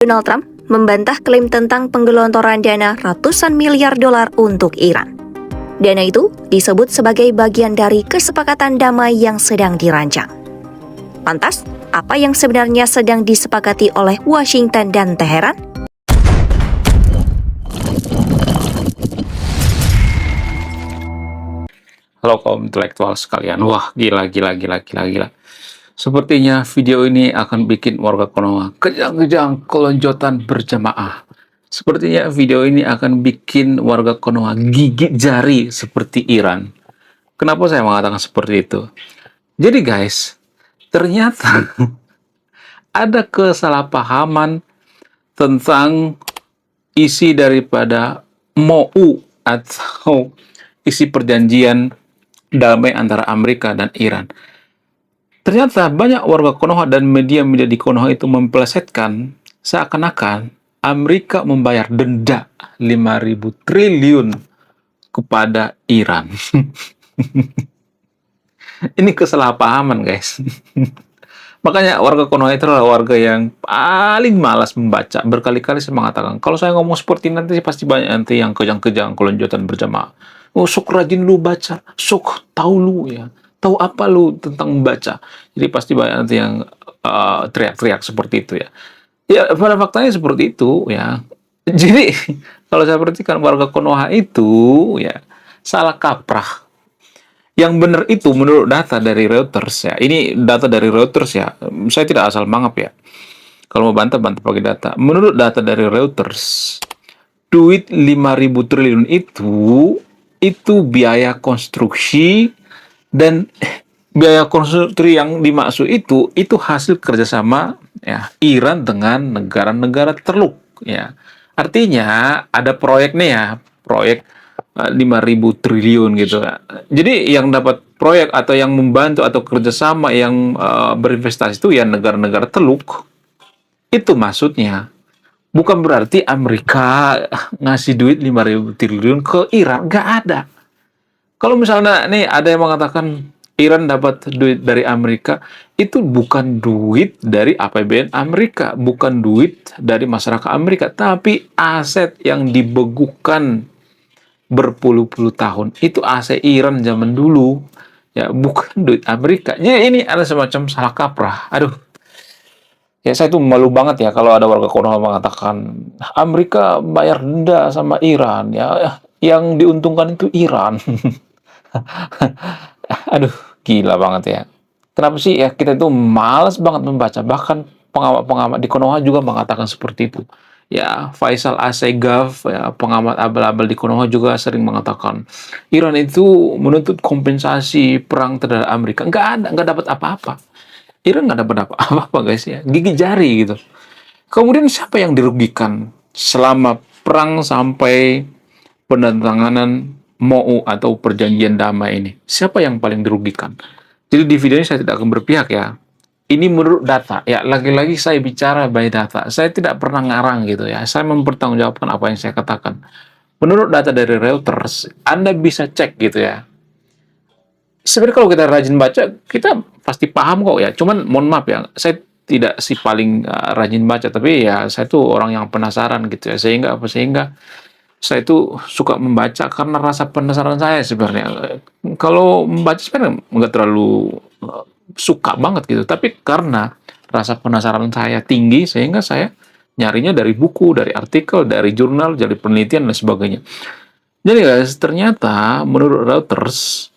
Donald Trump membantah klaim tentang penggelontoran dana ratusan miliar dolar untuk Iran. Dana itu disebut sebagai bagian dari kesepakatan damai yang sedang dirancang. Lantas, apa yang sebenarnya sedang disepakati oleh Washington dan Teheran? Halo kaum intelektual sekalian. Wah, gila. Sepertinya video ini akan bikin warga Konoha kejang-kejang kelonjotan berjamaah. Sepertinya video ini akan bikin warga Konoha gigit jari seperti Iran. Kenapa saya mengatakan seperti itu? Jadi guys, ternyata ada kesalahpahaman tentang isi daripada MOU atau isi perjanjian damai antara Amerika dan Iran. Ternyata banyak warga Konoha dan media-media di Konoha itu mempelesetkan seakan-akan Amerika membayar denda 5.000 triliun kepada Iran. Ini kesalahpahaman, guys. Makanya warga Konoha itu adalah warga yang paling malas membaca. Berkali-kali saya mengatakan, kalau saya ngomong seperti ini nanti pasti banyak nanti yang kejang-kejang kelonjotan berjamaah. Oh, sok rajin lu baca, sok tahu lu ya, tahu apa lu tentang membaca. Jadi pasti banyak nanti yang teriak-teriak seperti itu ya. Ya pada faktanya seperti itu ya. Jadi kalau saya perhatikan warga Konoha itu ya salah kaprah. Yang benar itu menurut data dari Reuters ya. Ini data dari Reuters ya. Saya tidak asal mangap ya. Kalau mau bantah pakai data. Menurut data dari Reuters, duit 5.000 triliun itu biaya konstruksi, dan biaya konstruksi yang dimaksud itu hasil kerjasama ya Iran dengan negara-negara Teluk ya. Artinya ada proyek nih ya, proyek 5.000 triliun gitu. Jadi yang dapat proyek atau yang membantu atau kerjasama yang berinvestasi itu ya negara-negara Teluk. Itu maksudnya. Bukan berarti Amerika ngasih duit 5.000 triliun ke Iran. Nggak ada. Kalau misalnya nih ada yang mengatakan Iran dapat duit dari Amerika, itu bukan duit dari APBN Amerika, bukan duit dari masyarakat Amerika, tapi aset yang dibekukan berpuluh-puluh tahun. Itu aset Iran zaman dulu. Ya, bukan duit Amerika. Jadi ini ada semacam salah kaprah. Aduh. Ya saya tuh malu banget ya kalau ada warga Konoha mengatakan Amerika bayar denda sama Iran ya, yang diuntungkan itu Iran. Aduh, gila banget ya. Kenapa sih ya kita itu malas banget membaca, bahkan pengamat-pengamat di Konoha juga mengatakan seperti itu. Ya, Faisal Assegaf, ya, pengamat abal-abal di Konoha juga sering mengatakan Iran itu menuntut kompensasi perang terhadap Amerika. Nggak dapat apa-apa. Iran nggak dapat apa-apa guys ya, gigi jari gitu. Kemudian siapa yang dirugikan selama perang sampai penandatanganan MOU atau perjanjian damai ini? Siapa yang paling dirugikan? Jadi di video ini saya tidak akan berpihak ya. Ini menurut data ya, lagi-lagi saya bicara by data. Saya tidak pernah ngarang gitu ya. Saya mempertanggungjawabkan apa yang saya katakan. Menurut data dari Reuters, Anda bisa cek gitu ya. Sebenarnya kalau kita rajin baca, kita pasti paham kok ya. Cuman mohon maaf ya, saya tidak si paling rajin baca, tapi ya saya tuh orang yang penasaran gitu ya. Sehingga saya tuh suka membaca karena rasa penasaran saya sebenarnya. Kalau membaca sebenarnya nggak terlalu suka banget gitu, tapi karena rasa penasaran saya tinggi, sehingga saya nyarinya dari buku, dari artikel, dari jurnal, dari penelitian dan sebagainya. Jadi guys, ternyata menurut Reuters,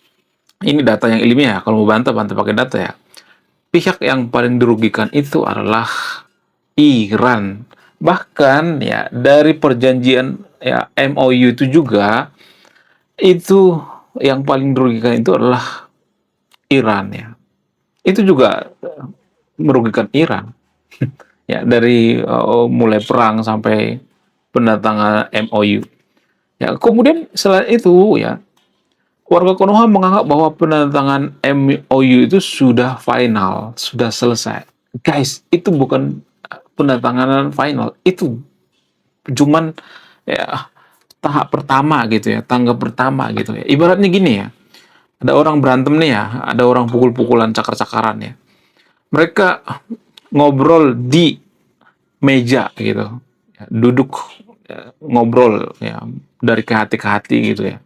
ini data yang ilmiah, kalau mau bantah pakai data ya. Pihak yang paling dirugikan itu adalah Iran. Bahkan ya dari perjanjian ya MOU itu juga, itu yang paling dirugikan itu adalah Iran ya. Itu juga merugikan Iran. Ya dari mulai perang sampai penandatangan MOU. Ya, kemudian selain itu ya, warga Konoha menganggap bahwa penandatangan MOU itu sudah final, sudah selesai. Guys, itu bukan penandatangan final, itu cuman ya tahap pertama gitu ya, tangga pertama gitu ya. Ibaratnya gini ya, ada orang berantem nih ya, ada orang pukul-pukulan, cakar-cakaran ya. Mereka ngobrol di meja gitu, ya, duduk, ya, ngobrol ya dari ke hati gitu ya.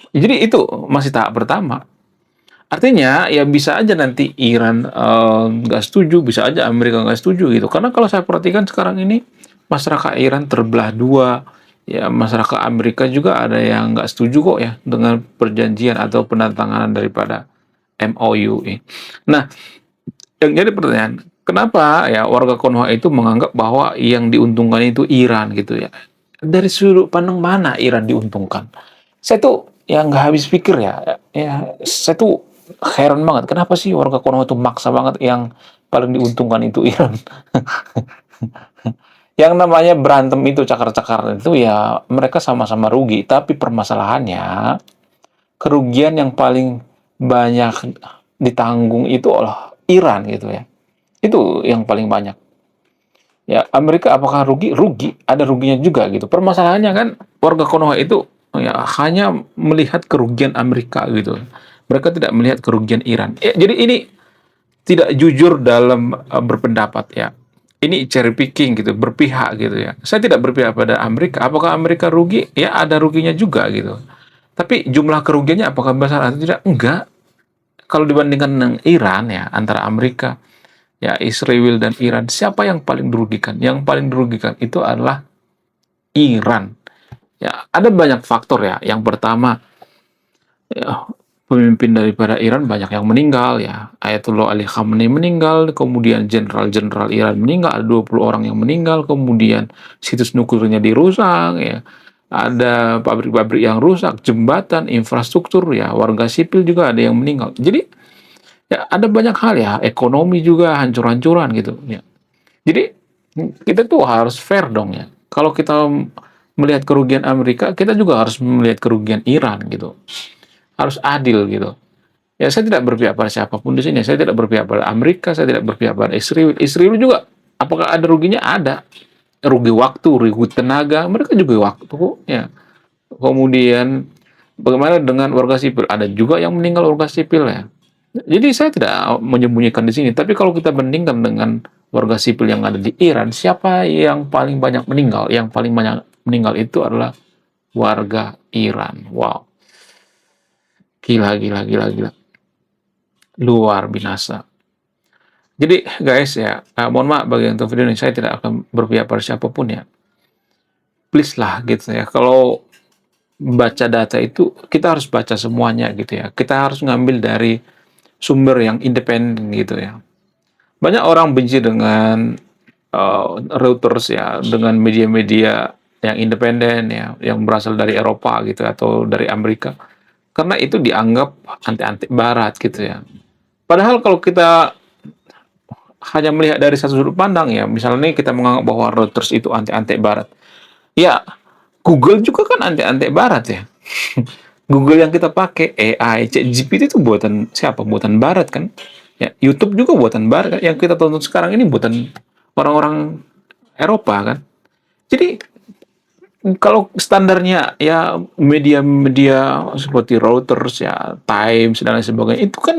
Jadi itu masih tahap pertama. Artinya ya bisa aja nanti Iran nggak setuju, bisa aja Amerika nggak setuju gitu. Karena kalau saya perhatikan sekarang ini masyarakat Iran terbelah dua, ya masyarakat Amerika juga ada yang nggak setuju kok ya dengan perjanjian atau penandatanganan daripada MOU ini. Nah, yang jadi pertanyaan, kenapa ya warga Konoha itu menganggap bahwa yang diuntungkan itu Iran gitu ya? Dari sudut pandang mana Iran diuntungkan? Saya tuh yang nggak habis pikir ya saya tuh heran banget. Kenapa sih warga Konoha itu maksa banget yang paling diuntungkan itu Iran? Yang namanya berantem itu cakar-cakar itu ya mereka sama-sama rugi. Tapi permasalahannya kerugian yang paling banyak ditanggung itu oleh Iran gitu ya. Itu yang paling banyak. Ya, Amerika apakah rugi? Rugi, ada ruginya juga gitu. Permasalahannya kan warga Konoha itu ya hanya melihat kerugian Amerika gitu. Mereka tidak melihat kerugian Iran. Ya, jadi ini tidak jujur dalam berpendapat ya. Ini cherry picking gitu, berpihak gitu ya. Saya tidak berpihak pada Amerika. Apakah Amerika rugi? Ya ada ruginya juga gitu. Tapi jumlah kerugiannya apakah besar atau tidak? Enggak. Kalau dibandingkan dengan Iran ya, antara Amerika, ya Israel dan Iran, siapa yang paling dirugikan? Yang paling dirugikan itu adalah Iran. Ya, ada banyak faktor ya. Yang pertama, ya, pemimpin daripada Iran banyak yang meninggal ya. Ayatullah Ali Khamenei meninggal, kemudian jenderal-jenderal Iran meninggal, ada 20 orang yang meninggal, kemudian situs nuklirnya dirusak ya. Ada pabrik-pabrik yang rusak, jembatan, infrastruktur ya, warga sipil juga ada yang meninggal. Jadi ya ada banyak hal ya, ekonomi juga hancur-hancuran gitu ya. Jadi kita tuh harus fair dong ya. Kalau kita melihat kerugian Amerika, kita juga harus melihat kerugian Iran gitu. Harus adil gitu. Ya saya tidak berpihak pada siapapun di sini. Saya tidak berpihak pada Amerika, saya tidak berpihak pada Israel. Israel juga apakah ada ruginya? Ada. Rugi waktu, rugi tenaga, mereka juga waktu kok ya. Kemudian bagaimana dengan warga sipil? Ada juga yang meninggal warga sipil ya. Jadi saya tidak menyembunyikan di sini, tapi kalau kita bandingkan dengan warga sipil yang ada di Iran, siapa yang paling banyak meninggal? Yang paling banyak meninggal itu adalah warga Iran. Wow, gila, gila, gila, gila. Luar binasa. Jadi guys ya, mohon maaf bagi yang video ini, saya tidak akan berpihak pada siapapun ya. Please lah gitu ya, kalau baca data itu kita harus baca semuanya gitu ya. Kita harus ngambil dari sumber yang independen gitu ya. Banyak orang benci dengan Reuters ya, dengan media-media yang independen ya, yang berasal dari Eropa gitu atau dari Amerika, karena itu dianggap anti-anti Barat gitu ya. Padahal kalau kita hanya melihat dari satu sudut pandang ya, misalnya nih kita menganggap bahwa Reuters itu anti-anti Barat, ya Google juga kan anti-anti Barat ya. Google yang kita pakai AI, ChatGPT itu buatan siapa? Buatan Barat kan? Ya, YouTube juga buatan Barat kan? Yang kita tonton sekarang ini buatan orang-orang Eropa kan? Jadi kalau standarnya ya media-media seperti Reuters ya, Times dan lain sebagainya itu kan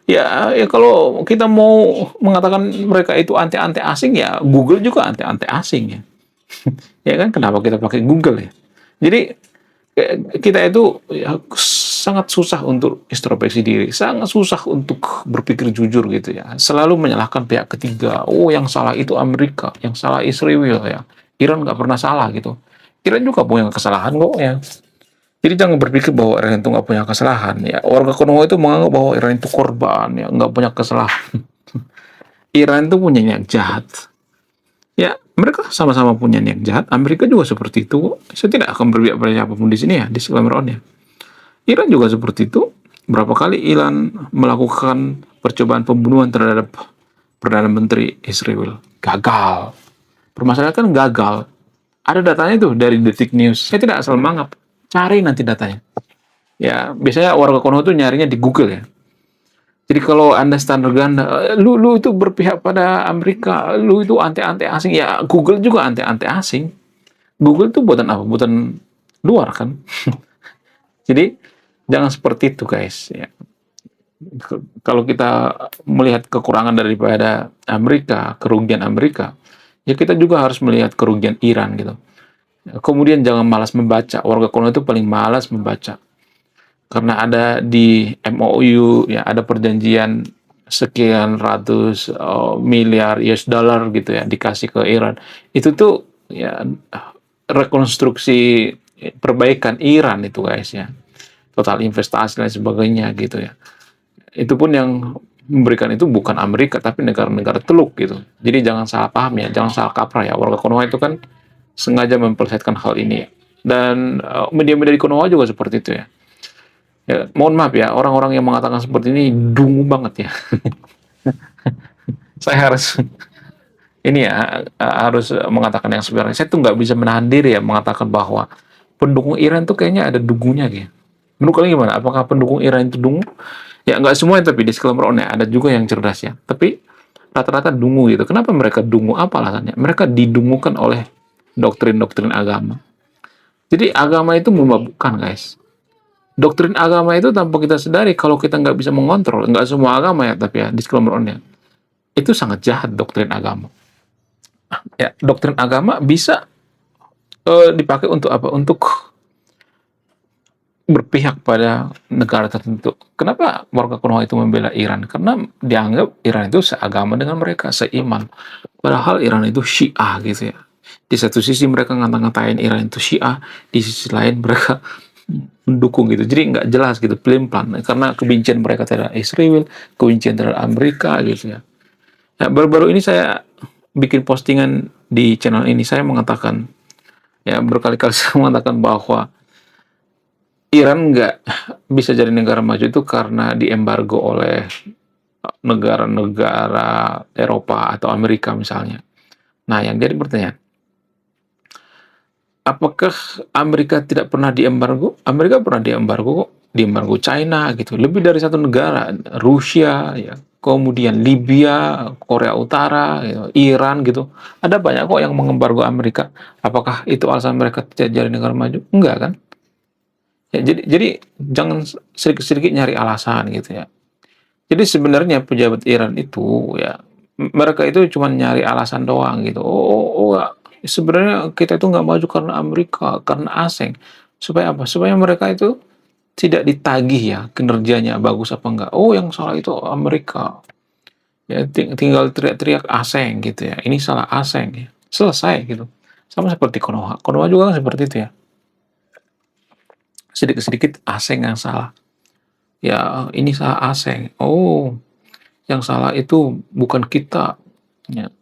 ya kalau kita mau mengatakan mereka itu anti-anti asing ya Google juga anti-anti asing ya. Ya kan kenapa kita pakai Google ya? Jadi kita itu ya, sangat susah untuk introspeksi diri, sangat susah untuk berpikir jujur gitu ya. Selalu menyalahkan pihak ketiga. Oh, yang salah itu Amerika, yang salah Israel ya. Iran nggak pernah salah gitu. Iran juga punya kesalahan kok ya. Jadi jangan berpikir bahwa Iran itu nggak punya kesalahan ya. Warga Konoha itu menganggap bahwa Iran itu korban ya, nggak punya kesalahan. Iran itu punya niat jahat. Ya, mereka sama-sama punya niat jahat. Amerika juga seperti itu. Saya tidak akan berpihak pada siapapun di sini ya, disclaimer on ya. Iran juga seperti itu. Berapa kali Iran melakukan percobaan pembunuhan terhadap Perdana Menteri Israel? Gagal. Permasalahan kan gagal. Ada datanya tuh dari Detik News. Saya tidak asal mangap. Cari nanti datanya. Ya, biasanya warga Konoha itu nyarinya di Google ya. Jadi kalau Anda standar ganda, lu itu berpihak pada Amerika, lu itu anti-anti asing. Ya, Google juga anti-anti asing. Google itu buatan apa? Buatan luar kan? Jadi jangan seperti itu guys. Ya. Kalau kita melihat kekurangan daripada Amerika, kerugian Amerika, ya kita juga harus melihat kerugian Iran gitu. Kemudian jangan malas membaca. Warga Konoha itu paling malas membaca. Karena ada di MOU, ya ada perjanjian sekian ratus miliar US dollar gitu ya dikasih ke Iran. Itu tuh ya rekonstruksi perbaikan Iran itu guys ya. Total investasi dan sebagainya gitu ya. Itu pun yang memberikan itu bukan Amerika tapi negara-negara Teluk gitu. Jadi jangan salah paham ya, jangan salah kaprah ya. Warga Konoha itu kan sengaja memperlihatkan hal ini. Dan media-media di Konoha juga seperti itu ya. Ya, mohon maaf ya, orang-orang yang mengatakan seperti ini dungu banget ya. Saya harus ini ya harus mengatakan yang sebenarnya. Saya tuh nggak bisa menahan diri ya mengatakan bahwa pendukung Iran tuh kayaknya ada dungunya gitu. Menurut kalian gimana? Apakah pendukung Iran itu dungu? Ya nggak semua tapi disclaimer on ya. Ada juga yang cerdas ya. Tapi rata-rata dungu gitu. Kenapa mereka dungu? Apa alasannya? Mereka didungukan oleh doktrin-doktrin agama. Jadi agama itu memabukkan guys. Doktrin agama itu tanpa kita sadari kalau kita nggak bisa mengontrol, nggak semua agama ya, tapi ya disclaimer on ya, itu sangat jahat doktrin agama. Ya, doktrin agama bisa dipakai untuk apa? Untuk berpihak pada negara tertentu. Kenapa warga Konoha itu membela Iran? Karena dianggap Iran itu seagama dengan mereka, seiman. Padahal Iran itu Syiah gitu ya. Di satu sisi mereka ngata-ngatain Iran itu Syiah, di sisi lain mereka mendukung gitu. Jadi nggak jelas gitu, pelin-pelan. Karena kebencian mereka terhadap Israel, kebencian terhadap Amerika gitu ya. Nah, baru-baru ini saya bikin postingan di channel ini, saya mengatakan, ya berkali-kali saya mengatakan bahwa Iran nggak bisa jadi negara maju itu karena diembargo oleh negara-negara Eropa atau Amerika misalnya. Nah, yang jadi pertanyaan, apakah Amerika tidak pernah diembargo? Amerika pernah diembargo kok, diembargo China gitu. Lebih dari satu negara, Rusia, ya, kemudian Libya, Korea Utara, gitu, Iran gitu. Ada banyak kok yang mengembargo Amerika. Apakah itu alasan mereka tidak jadi negara maju? Enggak kan? Ya, jadi jangan sedikit-sedikit nyari alasan gitu ya. Jadi sebenarnya pejabat Iran itu ya mereka itu cuma nyari alasan doang gitu. Sebenarnya kita itu nggak maju karena Amerika, karena asing. Supaya apa? Supaya mereka itu tidak ditagih ya kinerjanya bagus apa enggak. Oh, yang salah itu Amerika. Ya tinggal teriak-teriak asing gitu ya. Ini salah asing ya. Selesai gitu. Sama seperti Konoha. Konoha juga kan seperti itu ya. Sedikit-sedikit asing yang salah. Ya, ini salah asing. Oh, yang salah itu bukan kita. Ya.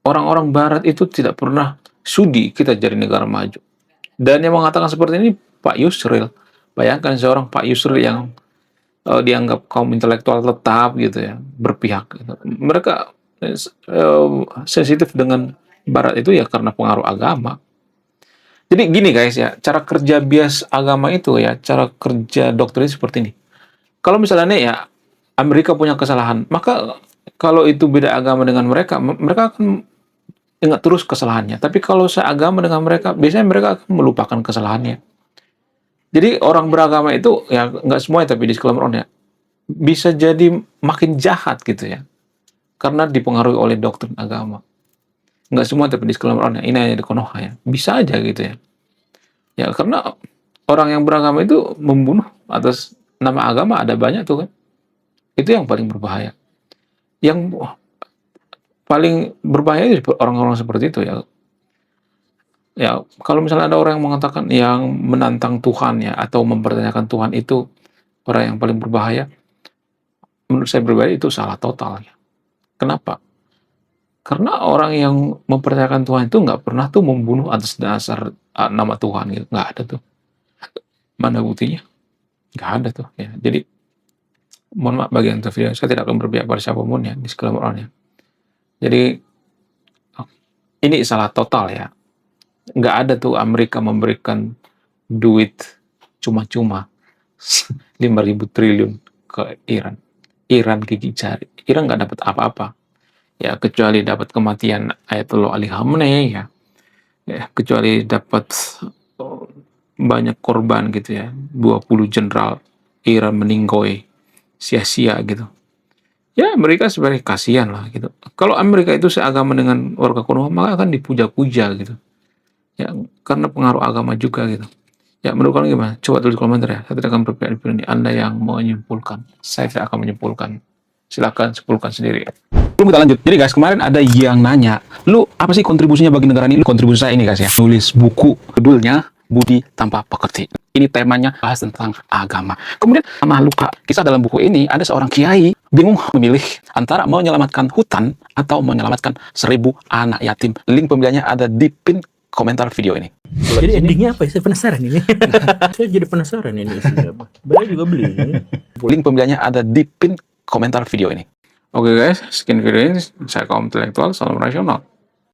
Orang-orang Barat itu tidak pernah sudi kita jadi negara maju. Dan yang mengatakan seperti ini Pak Yusril. Bayangkan seorang Pak Yusril yang dianggap kaum intelektual tetap gitu ya, berpihak. Gitu. Mereka sensitif dengan Barat itu ya karena pengaruh agama. Jadi gini guys ya, cara kerja bias agama itu ya, cara kerja doktrin seperti ini. Kalau misalnya nih ya, Amerika punya kesalahan, maka kalau itu beda agama dengan mereka, mereka akan ingat terus kesalahannya. Tapi kalau seagama dengan mereka, biasanya mereka akan melupakan kesalahannya. Jadi orang beragama itu, ya nggak semuanya tapi disclaimer on ya, bisa jadi makin jahat gitu ya. Karena dipengaruhi oleh doktrin agama. Nggak semua tapi disclaimer on ya, ini hanya di Konoha ya. Bisa aja gitu ya. Ya karena orang yang beragama itu membunuh atas nama agama ada banyak tuh kan. Itu yang paling berbahaya. Yang paling berbahaya itu orang-orang seperti itu ya. Ya, kalau misalnya ada orang yang mengatakan yang menantang Tuhan ya atau mempertanyakan Tuhan itu orang yang paling berbahaya, menurut saya pribadi itu salah total ya. Kenapa? Karena orang yang mempertanyakan Tuhan itu nggak pernah tuh membunuh atas dasar nama Tuhan gitu, nggak ada tuh. Mana buktinya? Nggak ada tuh ya. Jadi mohon maaf bagi yang tervideo, saya tidak akan berpihak pada siapapun ya, disclaimer on ya. Jadi ini salah total ya. Nggak ada tuh Amerika memberikan duit cuma-cuma 5.000 triliun ke Iran. Iran gigi jari. Iran nggak dapat apa-apa. Ya, kecuali dapat kematian Ayatollah Ali Khamenei ya. Ya, kecuali dapat banyak korban gitu ya. 20 jenderal Iran meninggoy sia-sia gitu. Ya, Amerika sebenarnya kasihan lah gitu. Kalau Amerika itu seagama dengan warga Konoha, maka akan dipuja-puja gitu. Ya, karena pengaruh agama juga gitu. Ya, menurut kalian gimana? Coba tulis komentar ya. Saya tidak akan berpihak di ini. Anda yang menyimpulkan. Saya tidak akan menyimpulkan. Silakan simpulkan sendiri. Belum kita lanjut. Jadi guys, kemarin ada yang nanya, lu apa sih kontribusinya bagi negara ini? Kontribusi saya ini guys ya, nulis buku judulnya Budi Tanpa Pekerti. Ini temanya bahas tentang agama. Kemudian sama luka. Kisah dalam buku ini ada seorang kiai bingung memilih antara mau menyelamatkan hutan atau menyelamatkan 1000 anak yatim. Link pembeliannya ada di pin komentar video ini. Jadi endingnya apa ya? Saya penasaran ini. Saya jadi penasaran ini isinya apa. Beli juga beli. Link pembeliannya ada di pin komentar video ini. Oke guys, sekian video ini. Saya kaum intelektual, salam rasional.